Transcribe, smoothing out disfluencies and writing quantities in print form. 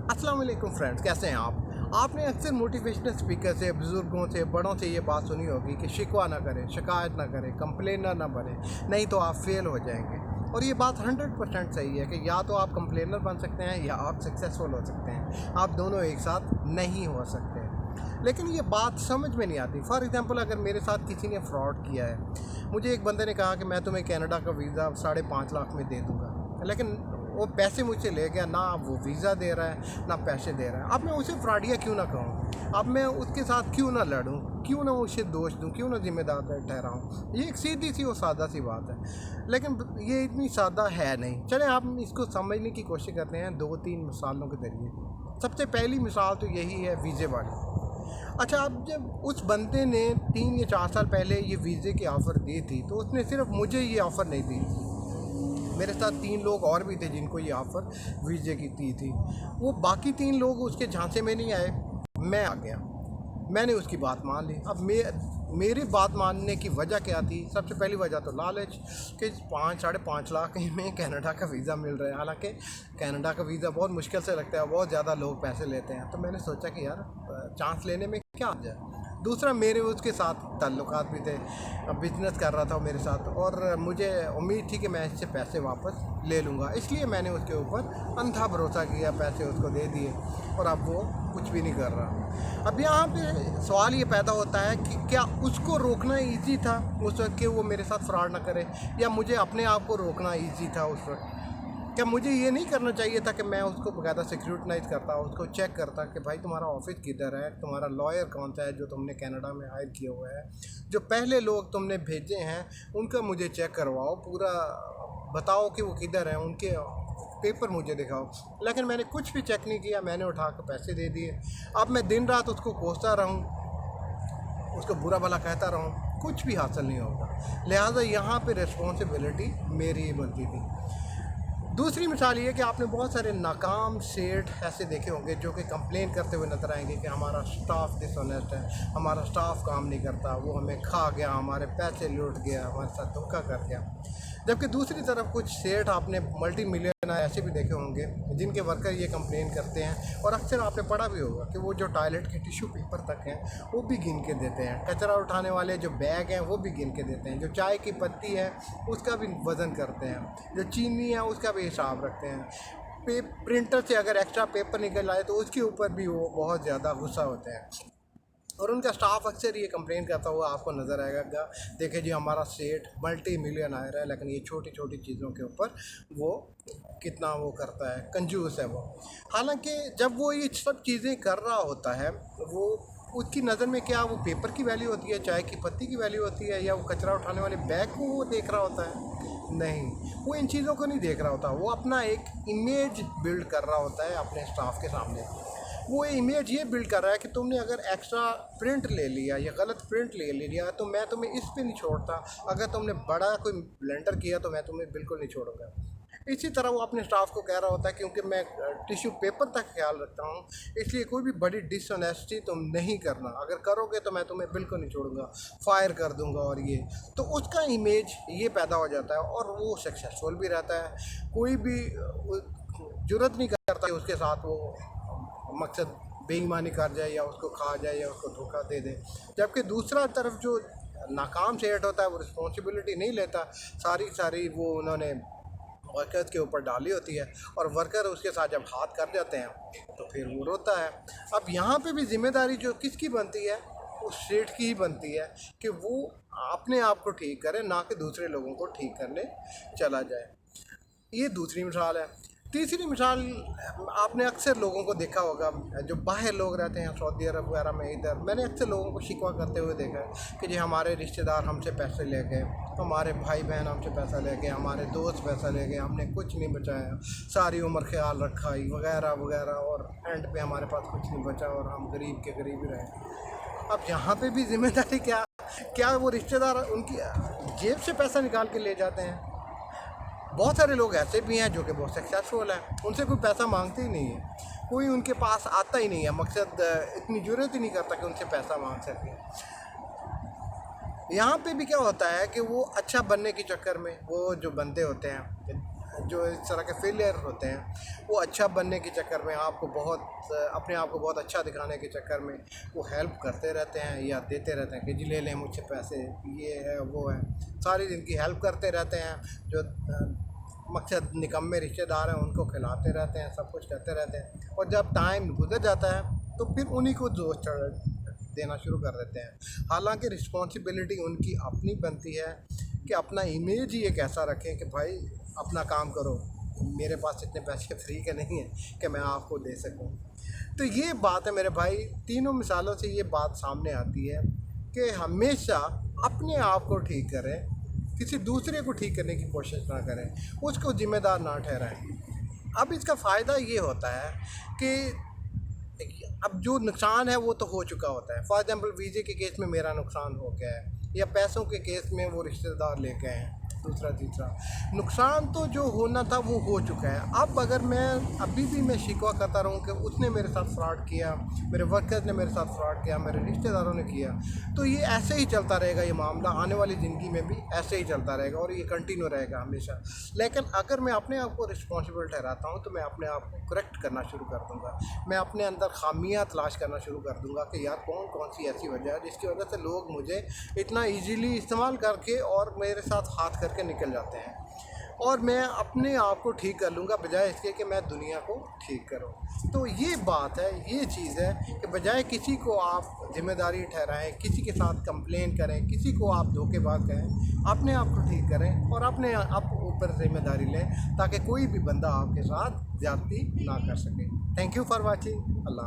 अस्सलाम वालेकुम फ्रेंड्स, कैसे हैं आप। आपने अक्सर मोटिवेशनल स्पीकर से, बुज़ुर्गों से, बड़ों से ये बात सुनी होगी कि शिकवा ना करें, शिकायत ना करें, कंप्लेनर ना बने, नहीं तो आप फेल हो जाएंगे। और ये बात 100% सही है कि या तो आप कंप्लेनर बन सकते हैं या आप सक्सेसफुल हो सकते हैं। आप दोनों एक साथ नहीं हो सकते। लेकिन ये बात समझ में नहीं आती। फॉर एग्ज़ाम्पल, अगर मेरे साथ किसी ने फ्रॉड किया है, मुझे एक बंदे ने कहा कि मैं तुम्हें कनाडा का वीज़ा 5.5 लाख में दे दूँगा, लेकिन वो पैसे मुझसे ले गया, ना वो वीज़ा दे रहा है ना पैसे दे रहा है। अब मैं उसे फ्रॉडिया क्यों ना कहूँ, अब मैं उसके साथ क्यों ना लड़ूँ, क्यों ना उसे दोष दूँ, क्यों ना जिम्मेदार ठहराऊँ। ये एक सीधी सी और सादा सी बात है, लेकिन ये इतनी सादा है नहीं। चलें आप इसको समझने की कोशिश करते हैं 2-3 मिसालों के ज़रिए। सबसे पहली मिसाल तो यही है वीज़े वाली। अच्छा, अब जब उस बंदे ने 3 या 4 साल पहले ये वीज़े की ऑफ़र दी थी, तो उसने सिर्फ मुझे ये ऑफ़र नहीं दी, मेरे साथ 3 लोग और भी थे जिनको ये ऑफ़र वीज़े की दी थी। वो बाकी 3 लोग उसके झांसे में नहीं आए, मैं आ गया। मैंने उसकी बात मान ली। अब मेरी बात मानने की वजह क्या थी? सबसे पहली वजह तो लालच कि 5-5.5 लाख में कनाडा का वीज़ा मिल रहा है। हालांकि कनाडा का वीज़ा बहुत मुश्किल से लगता है, बहुत ज़्यादा लोग पैसे लेते हैं। तो मैंने सोचा कि यार चांस लेने में क्या आ जाए। दूसरा, मेरे उसके साथ ताल्लुकात भी थे, बिजनेस कर रहा था वो मेरे साथ, और मुझे उम्मीद थी कि मैं इससे पैसे वापस ले लूँगा, इसलिए मैंने उसके ऊपर अंधा भरोसा किया, पैसे उसको दे दिए, और अब वो कुछ भी नहीं कर रहा। अब यहाँ पे सवाल ये पैदा होता है कि क्या उसको रोकना ईजी था उस वक्त कि वो मेरे साथ फ्रॉड ना करे, या मुझे अपने आप को रोकना ईजी था उस वक्त? क्या मुझे ये नहीं करना चाहिए था कि मैं उसको बाकायदा सिक्योरिटाइज करता, उसको चेक करता कि भाई तुम्हारा ऑफिस किधर है, तुम्हारा लॉयर कौन सा है जो तुमने कनाडा में हायर किया हुआ है, जो पहले लोग तुमने भेजे हैं उनका मुझे चेक करवाओ, पूरा बताओ कि वो किधर हैं, उनके पेपर मुझे दिखाओ। लेकिन मैंने कुछ भी चेक नहीं किया, मैंने उठा कर पैसे दे दिए। अब मैं दिन रात उसको कोसता रहूँ, उसको बुरा भला कहता रहूँ, कुछ भी हासिल नहीं होगा। लिहाजा यहाँ पे रिस्पॉन्सिबिलिटी मेरी ही बनती थी। दूसरी मिसाल ये कि आपने बहुत सारे नाकाम सेठ ऐसे देखे होंगे जो कि कंप्लेन करते हुए नजर आएंगे कि हमारा स्टाफ डिसऑनेस्ट है, हमारा स्टाफ काम नहीं करता, वो हमें खा गया, हमारे पैसे लूट गया, हमारे साथ धोखा कर गया। जबकि दूसरी तरफ कुछ सेठ आपने मल्टी मिलियनर ऐसे भी देखे होंगे जिनके वर्कर ये कंप्लेन करते हैं, और अक्सर आपने पढ़ा भी होगा कि वो जो टॉयलेट के टिश्यू पेपर तक हैं वो भी गिन के देते हैं, कचरा उठाने वाले जो बैग हैं वो भी गिन के देते हैं, जो चाय की पत्ती है उसका भी वज़न करते हैं, जो चीनी है उसका भी हिसाब रखते हैं। प्रिंटर से अगर एक्स्ट्रा पेपर निकल आए तो उसके ऊपर भी वो बहुत ज़्यादा गुस्सा होते हैं। और उनका स्टाफ अक्सर ये कंप्लेन करता हुआ आपको नज़र आएगा, देखिए जी हमारा सेठ मल्टी मिलियन आया है, लेकिन ये छोटी छोटी चीज़ों के ऊपर वो कितना वो करता है, कंजूस है वो। हालांकि जब वो ये सब चीज़ें कर रहा होता है, वो उसकी नज़र में क्या वो पेपर की वैल्यू होती है, चाय की पत्ती की वैल्यू होती है, या वो कचरा उठाने वाले बैग को वो देख रहा होता है? नहीं, वो इन चीज़ों को नहीं देख रहा होता। वो अपना एक इमेज बिल्ड कर रहा होता है अपने स्टाफ के सामने। वो इमेज ये बिल्ड कर रहा है कि तुमने अगर एक्स्ट्रा प्रिंट ले लिया या गलत प्रिंट ले लिया तो मैं तुम्हें इस पे नहीं छोड़ता, अगर तुमने बड़ा कोई ब्लेंडर किया तो मैं तुम्हें बिल्कुल नहीं छोड़ूंगा। इसी तरह वो अपने स्टाफ को कह रहा होता है क्योंकि मैं टिश्यू पेपर तक ख्याल रखता हूँ, इसलिए कोई भी बड़ी डिसऑनेस्टी तुम नहीं करना, अगर करोगे तो मैं तुम्हें बिल्कुल नहीं छोड़ूंगा, फायर कर दूंगा। और ये तो उसका इमेज ये पैदा हो जाता है, और वो सक्सेसफुल भी रहता है। कोई भी जुर्रत नहीं करता उसके साथ वो मकसद बेईमानी कर जाए या उसको खा जाए या उसको धोखा दे दे। जबकि दूसरा तरफ जो नाकाम सेठ होता है वो रिस्पॉन्सिबिलिटी नहीं लेता, सारी वो उन्होंने वर्कर्स के ऊपर डाली होती है, और वर्कर उसके साथ जब हाथ कर जाते हैं तो फिर वो रोता है। अब यहाँ पे भी जिम्मेदारी जो किसकी बनती है, उस सेठ की ही बनती है कि वो अपने आप को ठीक करे, ना कि दूसरे लोगों को ठीक करने चला जाए। ये दूसरी मिसाल है। तीसरी मिसाल, आपने अक्सर लोगों को देखा होगा जो बाहर लोग रहते हैं सऊदी अरब वगैरह में, इधर मैंने अक्सर लोगों को शिकवा करते हुए देखा है कि जी हमारे रिश्तेदार हमसे पैसे ले गए, हमारे भाई बहन हमसे पैसा ले गए, हमारे दोस्त पैसा ले गए, हमने कुछ नहीं बचाया, सारी उम्र ख्याल रखा ही वगैरह वगैरह, और एंड पे हमारे पास कुछ नहीं बचा और हम गरीब के गरीब ही रहे। अब यहाँ पे भी जिम्मेदारी क्या क्या वो रिश्तेदार उनकी जेब से पैसा निकाल के ले जाते हैं? बहुत सारे लोग ऐसे भी हैं जो कि बहुत सक्सेसफुल हैं, उनसे कोई पैसा मांगते ही नहीं है, कोई उनके पास आता ही नहीं है, मकसद इतनी ज़रूरत ही नहीं करता कि उनसे पैसा मांग सके। यहाँ पे भी क्या होता है कि वो अच्छा बनने के चक्कर में वो जो बंदे होते हैं जो इस तरह के फेलियर होते हैं वो अच्छा बनने के चक्कर में आपको बहुत अपने आप को बहुत अच्छा दिखाने के चक्कर में वो हेल्प करते रहते हैं या देते रहते हैं कि जी ले लें मुझसे पैसे, ये है वो है, सारी ज़िंदगी हेल्प करते रहते हैं। जो मकसद निकम्मे रिश्तेदार हैं उनको खिलाते रहते हैं, सब कुछ करते रहते हैं, और जब टाइम गुजर जाता है तो फिर उन्हीं को दोष देना शुरू कर देते हैं। हालांकि रिस्पॉन्सिबिलिटी उनकी अपनी बनती है कि अपना इमेज ही एक ऐसा रखें कि भाई अपना काम करो, मेरे पास इतने पैसे फ्री के नहीं हैं कि मैं आपको दे सकूं। तो ये बात है मेरे भाई, तीनों मिसालों से ये बात सामने आती है कि हमेशा अपने आप को ठीक करें, किसी दूसरे को ठीक करने की कोशिश ना करें, उसको ज़िम्मेदार ना ठहराएं। अब इसका फ़ायदा ये होता है कि अब जो नुकसान है वो तो हो चुका होता है। फॉर एग्जांपल वीज़े के केस में मेरा नुकसान हो गया है, या पैसों के केस में वो रिश्तेदार ले गए हैं, दूसरा तीसरा नुकसान तो जो होना था वो हो चुका है। अब अगर मैं अभी भी मैं शिकवा करता रहूँ कि उसने मेरे साथ फ्रॉड किया, मेरे वर्कर्स ने मेरे साथ फ्रॉड किया, मेरे रिश्तेदारों ने किया, तो ये ऐसे ही चलता रहेगा। ये मामला आने वाली ज़िंदगी में भी ऐसे ही चलता रहेगा और ये कंटिन्यू रहेगा हमेशा। लेकिन अगर मैं अपने आप को रिस्पॉन्सिबल ठहराता हूँ तो मैं अपने आप को करेक्ट करना शुरू कर दूँगा। मैं अपने अंदर खामियाँ तलाश करना शुरू कर दूँगा कि यार कौन कौन सी ऐसी वजह है जिसकी वजह से लोग मुझे इतना ईजीली इस्तेमाल करके और मेरे साथ हाथ करके निकल जाते हैं, और मैं अपने आप को ठीक कर लूँगा बजाय इसके कि मैं दुनिया को ठीक करूँ। तो ये बात है, ये चीज़ है कि बजाय किसी को आप जिम्मेदारी ठहराएं, किसी के साथ कंप्लेन करें, किसी को आप धोखेबाज कहें, अपने आप को ठीक करें और अपने आप ऊपर जिम्मेदारी लें ताकि कोई भी बंदा आपके साथ ज़्यादती ना कर सके। Thank you for watching. अल्लाह हाफ़िज़।